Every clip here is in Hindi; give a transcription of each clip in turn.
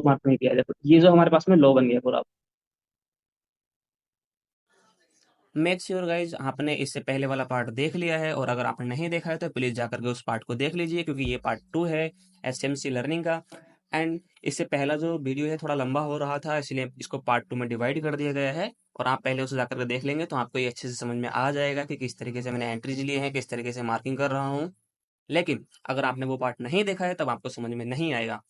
मार्क नहीं किया। देखो ये जो हमारे पास में लो बन गया पूरा। मेक श्योर गाइज आपने इससे पहले वाला पार्ट देख लिया है, और अगर आपने नहीं देखा है तो प्लीज़ जाकर के उस पार्ट को देख लीजिए, क्योंकि ये पार्ट 2 है एसएमसी लर्निंग का। एंड इससे पहला जो वीडियो है थोड़ा लंबा हो रहा था, इसलिए इसको पार्ट 2 में डिवाइड कर दिया गया है। और आप पहले उसे जाकर के देख लेंगे तो आपको ये अच्छे से समझ में आ जाएगा कि किस तरीके से मैंने एंट्रीज लिए हैं, किस तरीके से मार्किंग कर रहा हूँ। लेकिन अगर आपने वो पार्ट नहीं देखा है तब आपको समझ में नहीं आएगा।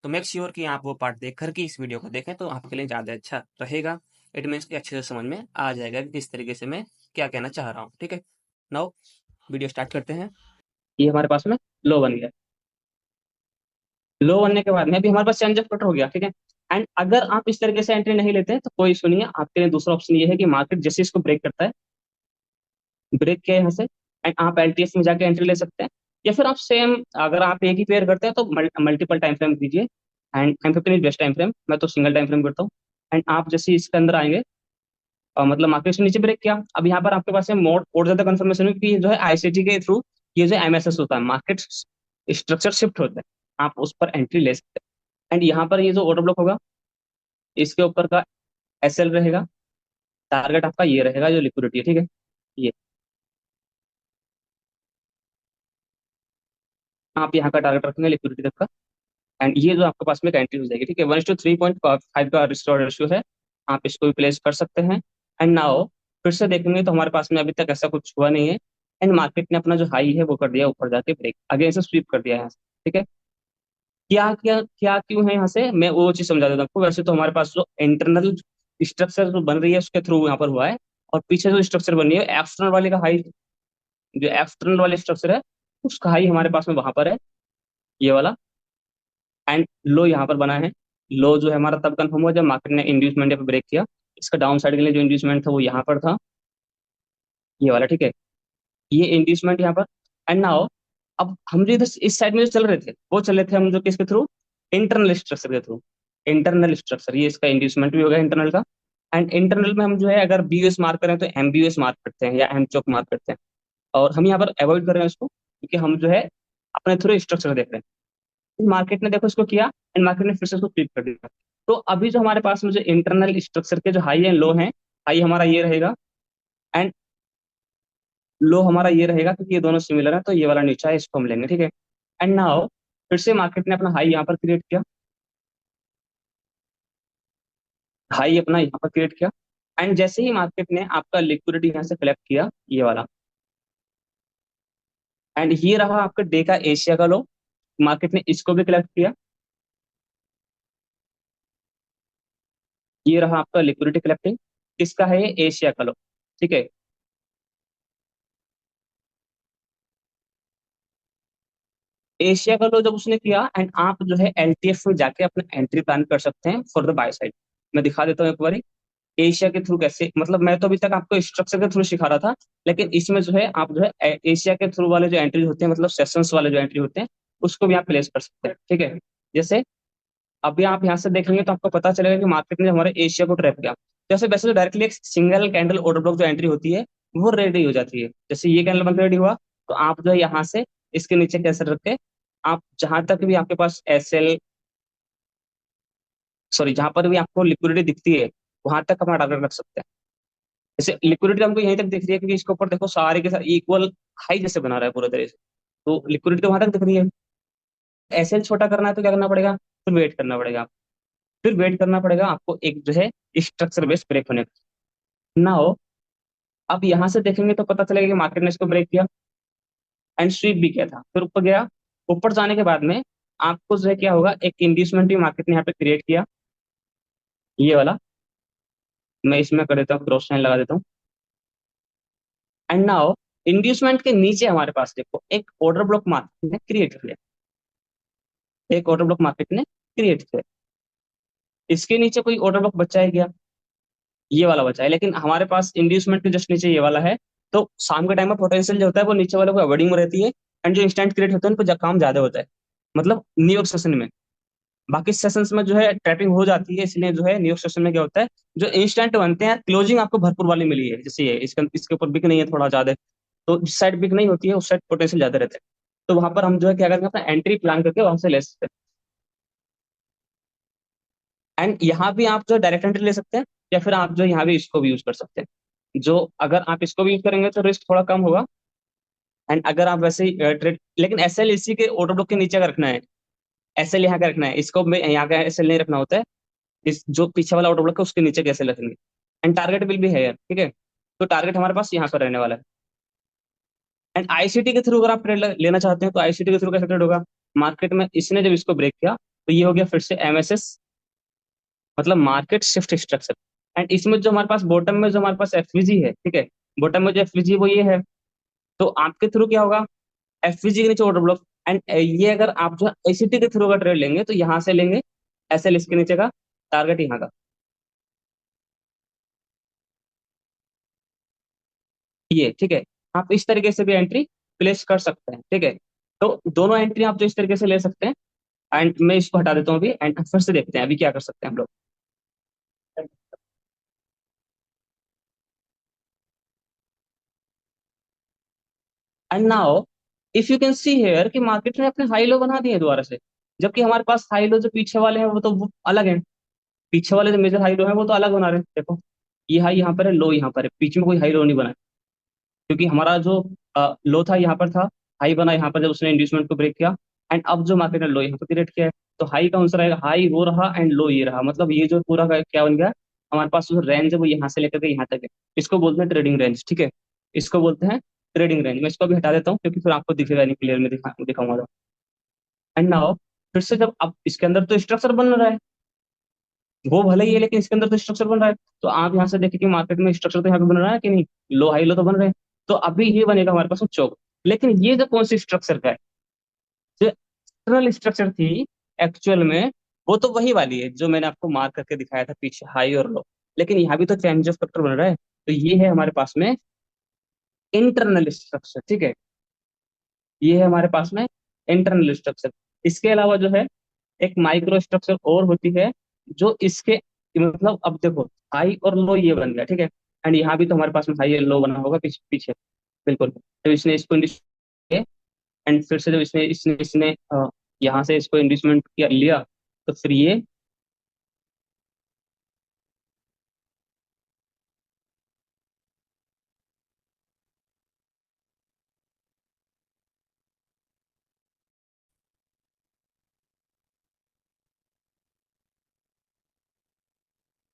तो मेक श्योर कि आप वो पार्ट देख कर के इस वीडियो को देखें, तो आपके लिए ज़्यादा अच्छा रहेगा। इट मीन्स कि अच्छे से समझ में आ जाएगा कि किस तरीके से मैं क्या कहना चाह रहा हूँ। ठीक है, नाउ वीडियो स्टार्ट करते हैं। ये हमारे पास में लो बन गया। लो बनने के बाद में अभी हमारे पास चेंज ऑफ कटर हो गया, ठीक है। एंड अगर आप इस तरीके से एंट्री नहीं लेते हैं तो कोई इशू नहीं है, आपके लिए दूसरा ऑप्शन ये है कि मार्केट जैसे इसको ब्रेक करता है, ब्रेक किया यहाँ से, एंड आप एलटीएस में जाके एंट्री ले सकते हैं। या फिर आप सेम, अगर आप एक ही पेयर करते हैं तो मल्टीपल टाइम फ्रेम दीजिए। And time 15 best time frame, मैं तो सिंगल टाइम फ्रेम करता हूँ। एंड आप जैसे ही इसके अंदर आएंगे, मतलब मार्केट से नीचे ब्रेक किया, अब यहाँ पर आपके पास है मोड और ज्यादा कंफर्मेशन हुई कि ये जो है आईसीटी के थ्रू ये जो एमएसएस होता है, मार्केट स्ट्रक्चर शिफ्ट होता है, आप उस पर एंट्री ले सकते हैं। एंड यहाँ पर ये जो ऑर्डर ब्लॉक होगा, इसके ऊपर का एसएल रहेगा, टारगेट आपका ये रहेगा जो लिक्विडिटी है, ठीक है। ये आप यहाँ का टारगेट रखेंगे लिक्विडिटी तक का। एंड ये जो आपके पास में एंट्री हो जाएगी, ठीक है। 1:3.5 का रिस्टोर रेशियो है, आप इसको भी प्लेस कर सकते हैं। एंड नाउ फिर से देखेंगे तो हमारे पास में अभी तक ऐसा कुछ हुआ नहीं है। एंड मार्केट ने अपना जो हाई है वो कर दिया ऊपर जाके ब्रेक, आगे से स्वीप कर दिया है यहाँ से, ठीक है। क्या क्या क्या क्यों है यहाँ से, मैं वो चीज समझा देता हूँ आपको। वैसे तो हमारे पास जो इंटरनल स्ट्रक्चर जो बन रही है उसके थ्रू यहाँ पर हुआ है, और पीछे जो स्ट्रक्चर बन रही है एक्सटर्नल वाले का हाई, जो एक्सटर्नल वाले स्ट्रक्चर है उसका हाई हमारे पास में वहां पर है, ये वाला। एंड लो यहाँ पर बना है। लो जो है हमारा तब कंफर्म हुआ जब मार्केट ने इंड्यूसमेंट पे ब्रेक किया। इसका डाउन साइड के लिए जो इंड्यूसमेंट था वो यहाँ पर था, ये वाला, ठीक है। ये इंड्यूसमेंट यहाँ पर। एंड नाउ अब हम जो इधर इस साइड में जो चल रहे थे वो चल रहे थे हम जो किसके थ्रू, इंटरनल स्ट्रक्चर के थ्रू। इंटरनल स्ट्रक्चर, ये इसका इंड्यूसमेंट भी होगा इंटरनल का। एंड इंटरनल में हम जो है अगर बीयूएस मार्क करें तो एमबीयूएस मार्क करते हैं या एम चौक मार्क करते हैं। और हम यहाँ पर अवॉइड कर रहे हैं इसको, क्योंकि हम जो है अपने थ्रू स्ट्रक्चर देख रहे हैं। मार्केट ने देखो इसको किया, एंड मार्केट ने फिर से इसको फ्लिप कर दिया। तो अभी जो हमारे पास में जो इंटरनल स्ट्रक्चर के जो हाई एंड लो हैं, हाई हमारा ये रहेगा एंड लो हमारा ये रहेगा, क्योंकि ये दोनों सिमिलर है तो ये वाला नीचा है, इसको हम लेंगे, ठीक है। एंड नाउ फिर से मार्केट ने अपना हाई यहाँ पर क्रिएट किया, हाई अपना यहाँ पर क्रिएट किया। एंड जैसे ही मार्केट ने आपका लिक्विडिटी यहाँ से कलेक्ट किया, ये वाला, एंड ये रहा आपका डे का एशिया का लो, मार्केट ने इसको भी कलेक्ट किया। ये रहा आपका लिक्विडिटी कलेक्टिंग, किसका है ये, एशिया का लो, ठीक है। एशिया का लो जब उसने किया, एंड आप जो है एलटीएफ में जाके अपना एंट्री प्लान कर सकते हैं फॉर द बाय साइड। मैं दिखा देता हूँ एक बार। एशिया के थ्रू कैसे, मतलब मैं तो अभी तक आपको स्ट्रक्चर के थ्रू सिखा रहा था, लेकिन इसमें जो है आप जो है एशिया के थ्रू वाले जो एंट्री होते हैं, मतलब सेशंस वाले जो एंट्री होते हैं, उसको भी आप प्लेस कर सकते हैं, ठीक है। जैसे अभी आप यहाँ से देखेंगे तो आपको पता चलेगा कि मार्केट ने हमारे एशिया को ट्रैप किया। जैसे वैसे तो डायरेक्टली एक सिंगल कैंडल ऑर्डर ब्लॉक जो एंट्री होती है वो रेडी हो जाती है। जैसे ये कैंडल बंद रेडी हुआ, तो आप जो है यहाँ से इसके नीचे कैसे रख के आप जहां तक भी आपके पास एसएल, सॉरी, जहां पर भी आपको लिक्विडिटी दिखती है वहां तक अपना टारगेट रख सकते हैं। जैसे लिक्विडिटी हमको यहीं तक दिख रही है, क्योंकि इसके ऊपर देखो सारे के सारे इक्वल हाई जैसे बना रहा है पूरे तरह से, तो लिक्विडिटी तो वहां तक दिख रही है। एसएल छोटा करना है तो क्या करना पड़ेगा, फिर वेट करना पड़ेगा। फिर वेट करना पड़ेगा आपको एक जो है स्ट्रक्चर बेस ब्रेक होने का। ना हो, अब यहां से देखेंगे तो पता चलेगा कि मार्केट ने इसको ब्रेक किया एंड स्वीप भी किया था, फिर ऊपर गया। ऊपर जाने के बाद में आपको जो है क्या होगा, एक इंड्यूसमेंट भी मार्केट ने यहाँ पे क्रिएट किया, ये वाला। मैं इसमें कर देता हूँ, क्रॉस साइन लगा देता हूँ। एंड नाउ इंड्यूसमेंट के नीचे हमारे पास देखो एक ऑर्डर ब्लॉक मार्केट ने क्रिएट किया, एक ऑर्डर ब्लॉक मार्केट ने क्रिएट किया। इसके नीचे कोई ऑर्डर ब्लॉक बचा है क्या, ये वाला बचा है, लेकिन हमारे पास इंड्यूसमेंट के जस्ट नीचे ये वाला है। तो शाम के टाइम में पोटेंशियल जो होता है वो नीचे वाले को अवॉइडिंग में रहती है, एंड जो इंस्टेंट क्रिएट होता है उन पर काम ज्यादा होता है, मतलब न्यूयॉर्क सेशन में। बाकी सेशंस में जो है ट्रैपिंग हो जाती है, इसलिए जो है न्यूयॉर्क सेशन में क्या होता है, जो इंस्टेंट बनते हैं क्लोजिंग आपको भरपूर वाली मिली है, जैसे ये इसके ऊपर बिक नहीं है थोड़ा ज्यादा, तो जिस साइड बिक नहीं होती है उस साइड पोटेंशियल ज्यादा रहता है। तो वहां पर हम जो है क्या करते हैं, अपना एंट्री प्लान करके वहां से ले सकते हैं। एंड यहाँ भी आप जो डायरेक्ट एंट्री ले सकते हैं, या फिर आप जो यहाँ भी इसको भी यूज कर सकते हैं। जो अगर आप इसको भी यूज करेंगे तो रिस्क थोड़ा कम होगा। एंड अगर आप वैसे ही ट्रेड, लेकिन एसएल इसी के ऑर्डर ब्लॉक के नीचे का रखना है। एसएल यहाँ का रखना है, इसको में यहाँ का एसएल नहीं रखना होता है। इस जो पीछे वाला ऑर्डर ब्लॉक है उसके नीचे कैसे रखेंगे। एंड टारगेट विल भी है यार, ठीक है। तो टारगेट हमारे पास यहाँ पर रहने वाला है। एंड आईसीटी के थ्रू अगर आप ट्रेड लेना चाहते हैं तो आईसीटी के थ्रू कैसे ट्रेड होगा। मार्केट में इसने जब इसको ब्रेक किया तो ये हो गया फिर से एमएसएस, मतलब मार्केट शिफ्ट स्ट्रक्चर। एंड इसमें जो हमारे पास बॉटम में जो हमारे पास एफवीजी है, ठीक है। बॉटम में जो एफवीजी वो ये है। तो आपके थ्रू क्या होगा, एफवीजी के नीचे ऑर्डर ब्लॉक। एंड ये अगर आप जो आईसीटी के थ्रू का ट्रेड लेंगे तो यहाँ से लेंगे एसएल इसके नीचे का, टारगेट यहाँ का, ये ठीक है। आप इस तरीके से भी एंट्री प्लेस कर सकते हैं, ठीक है। तो दोनों एंट्री आप जो इस तरीके से ले सकते हैं। एंड मैं इसको हटा देता हूँ अभी, एंड फिर से देखते हैं अभी क्या कर सकते हैं हम लोग। And now if you can see here कि मार्केट ने अपने हाई लो बना दिए दोबारा से। जबकि हमारे पास हाई लो जो पीछे वाले हैं वो अलग हैं। पीछे वाले जो मेजर हाई लो हैं वो तो अलग बना रहे हैं, देखो। ये हाई यहाँ पर है, लो यहाँ पर है, बीच में कोई हाई लो नहीं बना है। क्योंकि हमारा जो लो था यहाँ पर था, हाई बना यहाँ पर जब उसने इंड्यूसमेंट को ब्रेक किया। एंड अब जो मार्केट ने लो यहाँ पर क्रिएट किया है, तो हाई का आंसर आएगा, हाई वो रहा एंड लो ये रहा। मतलब ये जो पूरा का क्या बन गया, हमारे पास जो रेंज है वो यहाँ से लेकर के यहाँ तक है। इसको बोलते हैं ट्रेडिंग रेंज, ठीक है। इसको बोलते हैं ट्रेडिंग रेंज। मैं इसको भी हटा देता हूँ क्योंकि फिर आपको दिखेगा नहीं क्लियर में दिखाऊंगा तो। एंड नाउ फिर से जब अब इसके अंदर तो स्ट्रक्चर बन रहा है, वो भले ही है लेकिन इसके अंदर तो स्ट्रक्चर बन रहा है। तो आप यहाँ से देखिए कि मार्केट में स्ट्रक्चर तो यहाँ पे बन रहा है कि नहीं, लो हाई लो तो बन रहे हैं। तो अभी ये बनेगा हमारे पास चौक। लेकिन ये जो कौन सी स्ट्रक्चर का है, जो एक्सटर्नल स्ट्रक्चर थी एक्चुअल में, वो तो वही वाली है जो मैंने आपको मार्क करके दिखाया था पीछे, हाई और लो। लेकिन यहाँ भी तो चेंज ऑफ फैक्टर बन रहा है। तो ये है हमारे पास में इंटरनल स्ट्रक्चर, ठीक है। ये है हमारे पास में इंटरनल स्ट्रक्चर। इसके अलावा जो है एक माइक्रो स्ट्रक्चर और होती है, जो इसके मतलब अब देखो, हाई और लो ये बन गया, ठीक है। एंड यहाँ भी तो हमारे पास में हाई और लो बना होगा पीछे पीछे, बिल्कुल। तो इसने इसको एंड फिर से जब इसने इसने इसने यहाँ से इसको इंड्यूसमेंट किया लिया, तो फिर ये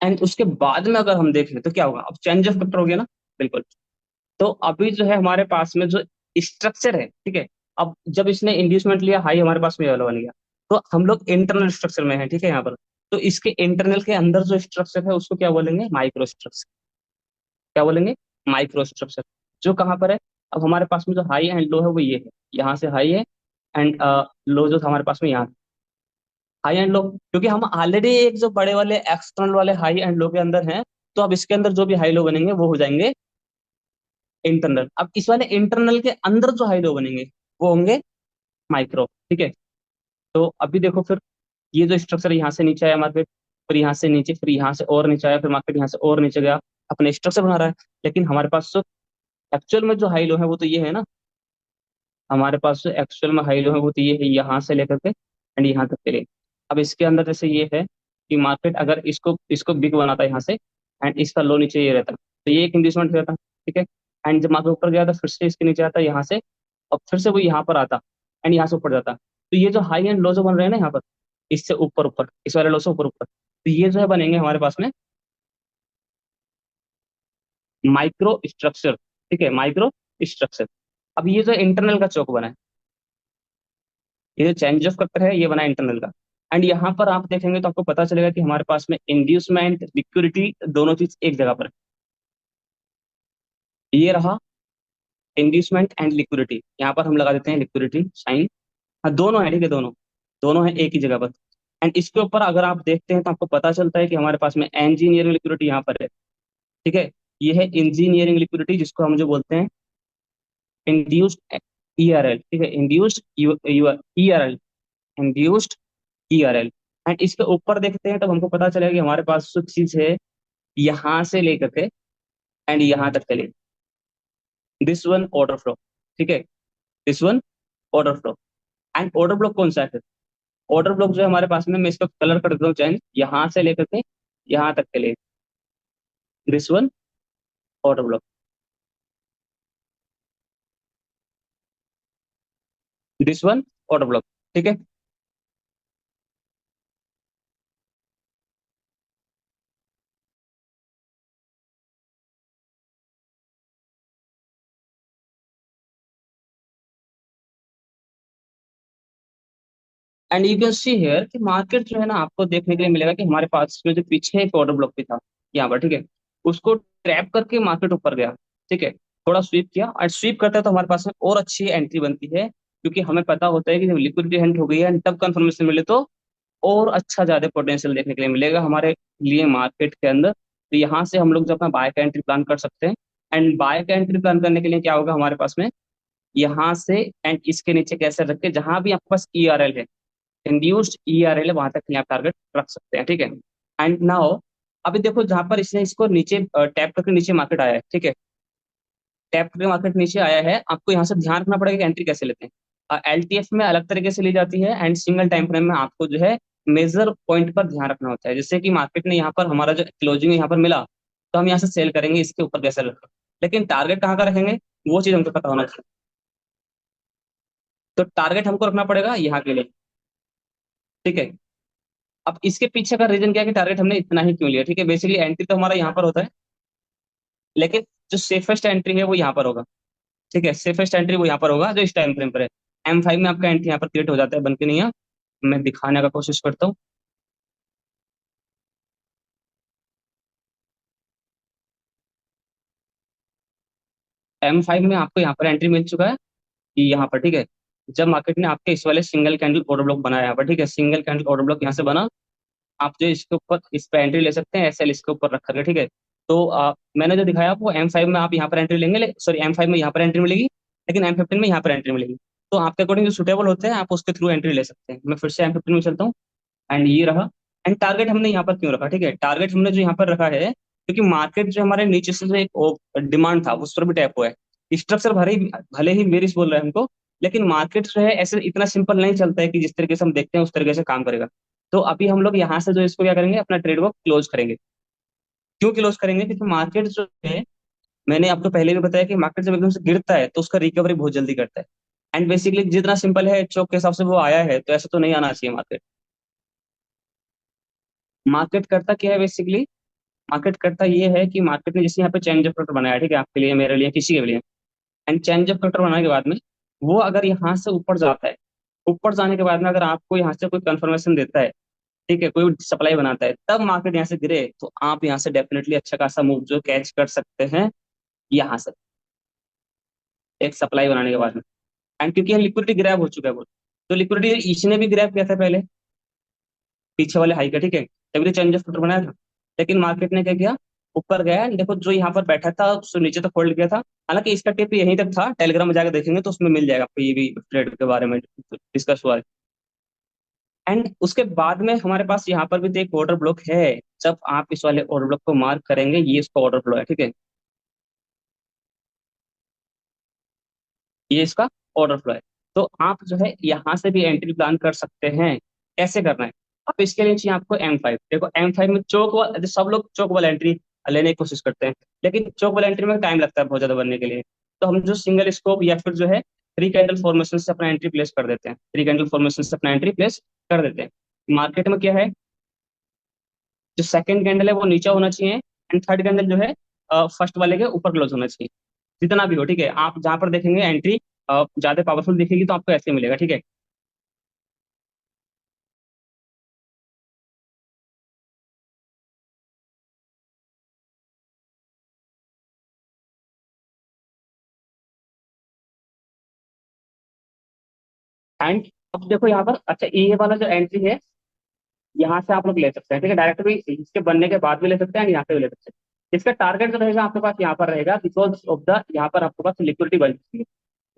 एंड उसके बाद में अगर हम देख लें तो क्या होगा, अब चेंज ऑफ फैक्टर हो गया ना, बिल्कुल। तो अभी जो है हमारे पास में जो स्ट्रक्चर है, ठीक है। अब जब इसने इंड्यूसमेंट लिया, हाई हमारे पास में ये वाला बन गया। तो हम लोग इंटरनल स्ट्रक्चर में है, ठीक है, यहाँ पर। तो इसके इंटरनल के अंदर जो स्ट्रक्चर है उसको क्या बोलेंगे, माइक्रो स्ट्रक्चर। क्या बोलेंगे, माइक्रो स्ट्रक्चर। जो कहाँ पर है, अब हमारे पास में जो हाई एंड लो है वो ये है, यहाँ से हाई है। एंड लो जो था हमारे पास में यहाँ, हाई एंड लो। क्योंकि हम ऑलरेडी एक जो बड़े वाले एक्सटर्नल वाले हाई एंड लो के अंदर हैं, तो अब इसके अंदर जो भी हाई लो बनेंगे वो हो जाएंगे इंटरनल। अब इस वाले इंटरनल के अंदर जो हाई लो बनेंगे वो होंगे माइक्रो, ठीक है। तो अभी देखो फिर, ये जो स्ट्रक्चर यहाँ से नीचे आया मार्केट, फिर यहाँ से नीचे, फिर यहाँ से और नीचे आया, फिर मार्केट यहाँ से और नीचे गया, अपने स्ट्रक्चर बना रहा है। लेकिन हमारे पास जो एक्चुअल में जो हाई लो है वो तो ये है ना। हमारे पास जो एक्चुअल में हाई लो है वो तो ये है, यहाँ से लेकर के एंड यहाँ तक के लिए। अब इसके अंदर जैसे ये है कि मार्केट अगर इसको इसको बिग बनाता है यहाँ से, एंड इसका लो नीचे ये रहता, तो ये एक इंड्यूसमेंट रहता, ठीक है। एंड जब मार्केट ऊपर गया था फिर से इसके नीचे आता यहाँ से, और फिर से वो यहाँ पर आता, एंड यहाँ से ऊपर जाता। तो ये जो हाई एंड लो जो बन रहे हैं ना यहाँ पर, इससे ऊपर ऊपर, इस वाले लो से ऊपर ऊपर, तो ये जो है बनेंगे हमारे पास में माइक्रो स्ट्रक्चर, ठीक है, माइक्रो स्ट्रक्चर। अब ये जो इंटरनल का चौक बना है, ये जो चेंज ऑफ फैक्टर है ये बना इंटरनल का। एंड यहाँ पर आप देखेंगे तो आपको पता चलेगा कि हमारे पास में इंड्यूसमेंट लिक्विडिटी दोनों चीज एक जगह पर है। ये रहा इंड्यूसमेंट एंड लिक्विडिटी, यहाँ पर हम लगा देते हैं लिक्विडिटी साइन। हाँ दोनों है, ठीक है, दोनों दोनों है एक ही जगह पर। एंड इसके ऊपर अगर आप देखते हैं तो आपको पता चलता है कि हमारे पास में इंजीनियरिंग लिक्विडिटी यहाँ पर है, ठीक है। ये है इंजीनियरिंग लिक्विडिटी जिसको हम जो बोलते हैं इंड्यूस्ड ईआरएल, ठीक है, इंड्यूस्ड ईआरएल, इंड्यूस्ड ईआरएल। एंड इसके ऊपर देखते हैं तब हमको पता चलेगा कि हमारे पास जो चीज है यहाँ से लेकर के एंड यहाँ तक चले, दिस वन ऑर्डर फ्लो, ठीक है, this one order flow. And order flow कौन सा है, ऑर्डर ब्लॉक जो है हमारे पास में, मैं इसका कलर कर देता हूँ चेंज, यहाँ से लेकर के यहाँ तक के लिए, this one order block, this one order block, ठीक है। And you can see here कि मार्केट जो है ना, आपको देखने के लिए मिलेगा कि हमारे पास में जो पीछे एक ऑर्डर ब्लॉक भी था यहाँ पर, ठीक है, उसको ट्रैप करके मार्केट ऊपर गया, ठीक है, थोड़ा स्वीप किया, और स्वीप करता है तो हमारे पास में और अच्छी एंट्री बनती है, क्योंकि हमें पता होता है कि जब लिक्विडिटी हिट हो गई है तब कंफर्मेशन मिले तो और अच्छा ज्यादा पोटेंशियल देखने के लिए मिलेगा हमारे लिए मार्केट के अंदर। तो यहाँ से हम लोग जो अपना बाय का एंट्री प्लान कर सकते हैं। एंड बाय का एंट्री प्लान करने के लिए क्या होगा हमारे पास में, यहाँ से एंड इसके नीचे कैसे रख के, जहां भी आपके पास ईआरएल है, इंड्यूस्ड ईआरएल है, वहां तक आप टारगेट रख सकते हैं, ठीक है। एंड नाउ अभी देखो जहां पर इसने इसको नीचे टैप करके नीचे मार्केट आया है, ठीक है, टैप करके मार्केट नीचे आया है, आपको यहाँ से ध्यान रखना पड़ेगा कि एंट्री कैसे लेते हैं। एलटीएफ में अलग तरीके से ली जाती है, एंड सिंगल टाइम फ्रेम में आपको जो है मेजर पॉइंट पर ध्यान रखना होता है। जैसे कि मार्केट ने यहाँ पर हमारा जो क्लोजिंग यहाँ पर मिला, तो हम यहाँ से सेल करेंगे, इसके ऊपर कैसे रखें, लेकिन टारगेट कहाँ का रखेंगे वो चीज हमको पता होना चाहिए। तो टारगेट हमको रखना पड़ेगा यहाँ के लिए, ठीक है। अब इसके पीछे का रीजन क्या है कि टारगेट हमने इतना ही क्यों लिया, ठीक है, बेसिकली एंट्री तो हमारा यहाँ पर होता है, लेकिन जो सेफेस्ट एंट्री है वो यहाँ पर होगा, ठीक है, सेफेस्ट एंट्री वो यहाँ पर होगा जो इस टाइम फ्रेम पर है। M5 में आपका एंट्री यहाँ पर क्रिएट हो जाता है, बन के नहीं है, मैं दिखाने का कोशिश करता हूँ। M5 में आपको यहाँ पर एंट्री मिल चुका है कि यहाँ पर, ठीक है, जब मार्केट ने आपके इस वाले सिंगल कैंडल ऑर्डर ब्लॉक बनाया यहाँ पर, ठीक है, सिंगल कैंडल ऑर्डर ब्लॉक यहाँ से बना, आप जो इसके ऊपर इस पे एंट्री ले सकते हैं, SL इसके ऊपर रख करके, ठीक है। तो मैंने जो दिखाया आपको M5 में आप यहाँ पर एंट्री लेंगे, सॉरी M5 में यहाँ पर एंट्री मिलेगी, लेकिन M15 में यहाँ पर एंट्री मिलेगी। तो आपके अकॉर्डिंग जो सुटेबल होते हैं आप उसके थ्रू एंट्री ले सकते हैं। मैं फिर से M15 में चलता हूँ, एंड ये रहा। एंड टारगेट हमने यहाँ पर क्यों रखा, ठीक है, टारगेट हमने जो यहाँ पर रखा है क्योंकि मार्केट जो हमारे नीचे से जो एक डिमांड था उस पर भी टैप हुआ है। स्ट्रक्चर भले भले ही बेरिश बोल रहे हैं हमको, लेकिन मार्केट जो है ऐसे इतना सिंपल नहीं चलता है कि जिस तरीके से हम देखते हैं उस तरीके से काम करेगा। तो अभी हम लोग यहाँ से जो इसको क्या करेंगे, अपना ट्रेड को क्लोज करेंगे। क्यों क्लोज करेंगे, क्योंकि मार्केट जो है, मैंने आपको पहले भी बताया कि मार्केट जब एकदम से गिरता है तो उसका रिकवरी बहुत जल्दी करता है। एंड बेसिकली जितना सिंपल है चौक के हिसाब से वो आया है, तो ऐसा तो नहीं आना चाहिए मार्केट। मार्केट करता क्या है बेसिकली, मार्केट करता ये है कि मार्केट ने जैसे यहाँ पे चेंज ऑफ फैक्टर बनाया, ठीक है, आपके लिए, मेरे लिए, किसी के लिए, एंड चेंज ऑफ फैक्टर बनाने के बाद में वो अगर यहाँ से ऊपर जाता है, ऊपर जाने के बाद में अगर आपको यहाँ से कोई कंफर्मेशन देता है, ठीक है, कोई सप्लाई बनाता है, तब मार्केट यहाँ से गिरे तो आप यहाँ से डेफिनेटली अच्छा खासा मूव जो कैच कर सकते हैं यहाँ से, एक सप्लाई बनाने के बाद में। एंड क्योंकि लिक्विडिटी ग्रैब हो चुका है बहुत, तो लिक्विडिटी इसने भी ग्रैब किया था पहले पीछे वाले हाई का, ठीक है, तभी तो चेंज ऑफ फुट बनाया था। लेकिन मार्केट ने क्या किया, ऊपर गया, देखो जो यहाँ पर बैठा था उसको नीचे तक होल्ड किया था। हालांकि इसका टिप यहीं तक था, टेलीग्राम में जाकर देखेंगे तो उसमें मिल जाएगा आपको ये भी ट्रेड के बारे में डिस्कस हुआ है। एंड उसके बाद में हमारे पास यहाँ पर भी तो एक ऑर्डर ब्लॉक है। जब आप इस वाले ऑर्डर ब्लॉक को मार्क करेंगे, ये इसका ऑर्डर ब्लॉक है, ठीक है, ये इसका ऑर्डर फ्लो है। तो आप जो है यहाँ से भी एंट्री प्लान कर सकते हैं। कैसे करना है, अब इसके लिए चाहिए आपको M5। देखो M5 में चौक वाला, सब लोग चौक वाला एंट्री लेने की कोशिश करते हैं, लेकिन चौक वाला एंट्री में टाइम लगता है बहुत ज्यादा बनने के लिए। तो हम जो सिंगल स्कोप या फिर जो है थ्री कैंडल फॉर्मेशन से अपना एंट्री प्लेस कर देते हैं, थ्री कैंडल फॉर्मेशन से अपना एंट्री प्लेस कर देते हैं। मार्केट में क्या है, जो सेकंड कैंडल है वो नीचे होना चाहिए, एंड थर्ड कैंडल जो है फर्स्ट वाले के ऊपर क्लोज होना चाहिए। जितना भी हो, ठीक है, आप जहां पर देखेंगे एंट्री ज्यादा पावरफुल दिखेगी तो आपको ऐसे मिलेगा, ठीक है। एंड अब देखो यहाँ पर, अच्छा ये वाला जो एंट्री है यहाँ से आप लोग ले सकते हैं, ठीक है, डायरेक्ट भी इसके बनने के बाद भी ले सकते हैं, यहाँ से भी ले सकते हैं। इसका टारगेट जो रहेगा आपके पास यहाँ पर रहेगा, बिकॉज ऑफ द यहाँ पर आपके पास लिक्विडिटी बन चुकी है,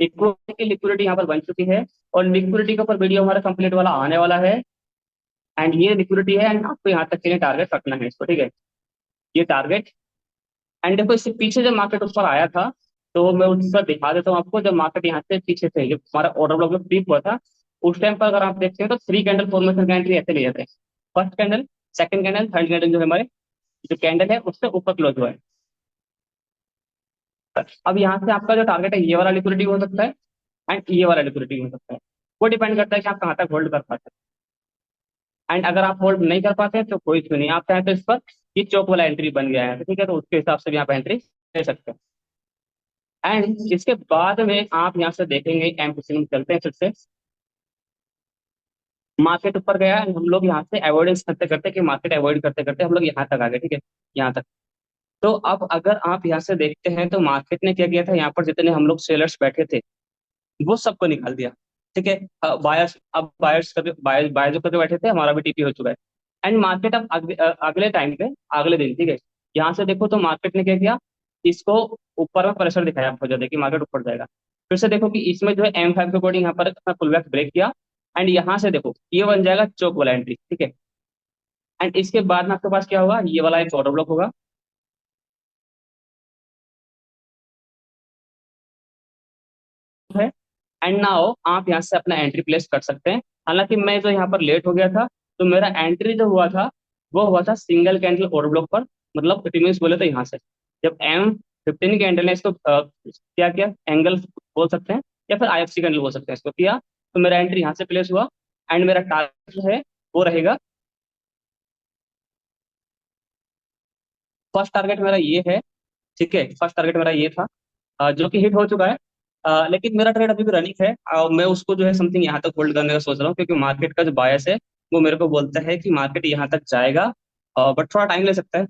इक्विटी की लिक्विडिटी यहाँ पर बन चुकी है। और लिक्विडिटी के ऊपर वीडियो हमारा कंप्लीट वाला आने वाला है। एंड ये लिक्विडिटी है, एंड आपको यहाँ तक के लिए टारगेट रखना है इसको, ठीक है, ये टारगेट। एंड देखो इससे पीछे जब मार्केट ऊपर आया था, तो मैं उस पर दिखा देता हूँ आपको, जब मार्केट यहाँ से पीछे से जब हमारा ऑर्डर ब्लॉक में पीक हुआ था, उस टाइम पर अगर आप देखते हैं तो थ्री कैंडल फॉर्मेशन का एंट्री ऐसे ले जाते हैं। First candle, second candle, third candle जो है हमारे, जो कैंडल है उससे ऊपर क्लोज हुआ है। अब यहाँ से आपका जो टारगेट है ये वाला लिक्विडिटी हो सकता है एंड ये वाला लिक्विडिटी हो सकता है। वो डिपेंड करता है कि आप कहाँ तक होल्ड कर पाते हैं। एंड अगर आप होल्ड नहीं कर पाते हैं तो कोई इशू नहीं, आप चाहें तो इस पर ये चौक वाला एंट्री बन गया है तो ठीक है, तो उसके हिसाब से भी आप एंट्री ले सकते हैं। एंड इसके बाद में आप यहाँ से देखेंगे, एम में चलते हैं फिर से। मार्केट ऊपर गया and हम लोग यहाँ से अवॉइडेंस करते करते कि मार्केट अवॉइड करते करते हम लोग यहाँ तक आ गए, ठीक है, यहाँ तक। तो अब अगर आप यहाँ से देखते हैं तो मार्केट ने क्या किया था, यहाँ पर जितने हम लोग सेलर्स बैठे थे वो सबको निकाल दिया, ठीक है। बायर्स, अब बायर्स कभी बायर्स बायर्स जो करके बैठे थे, हमारा भी टीपी हो चुका है। एंड मार्केट अब अगले टाइम पे, अगले दिन, ठीक है, यहाँ से देखो तो मार्केट ने क्या किया, इसको ऊपर में प्रेशर दिखाया आपको, जो देखिए मार्केट ऊपर जाएगा। फिर से देखो कि इसमें जो है M5 के अकॉर्डिंग यहाँ पर पुल बैक ब्रेक किया। एंड यहाँ से देखो ये बन जाएगा चौक वाला एंट्री, ठीक है। एंड इसके बाद में आपके पास क्या होगा, ये वाला एक ऑर्डर ब्लॉक होगा, है। एंड नाउ आप यहाँ से अपना एंट्री प्लेस कर सकते हैं। हालांकि मैं जो यहाँ पर लेट हो गया था, तो मेरा एंट्री जो हुआ था वो हुआ था सिंगल कैंडल ऑर्डर ब्लॉक पर, मतलब इट मीन्स बोले तो यहाँ से जब M15 कैंडल ने इसको क्या किया, एंगल बोल सकते हैं या फिर IFC कैंडल बोल सकते हैं, इसको किया, तो मेरा एंट्री यहाँ से प्लेस हुआ। एंड मेरा टारगेट जो है वो रहेगा, फर्स्ट टारगेट मेरा ये है, ठीक है, फर्स्ट टारगेट मेरा ये था, जो कि हिट हो चुका है। लेकिन मेरा ट्रेड अभी भी रनिंग है, मैं उसको जो है समथिंग यहाँ तक होल्ड करने का सोच रहा हूँ, क्योंकि मार्केट का जो बायस है वो मेरे को बोलता है कि मार्केट यहाँ तक जाएगा, बट थोड़ा टाइम ले सकता है।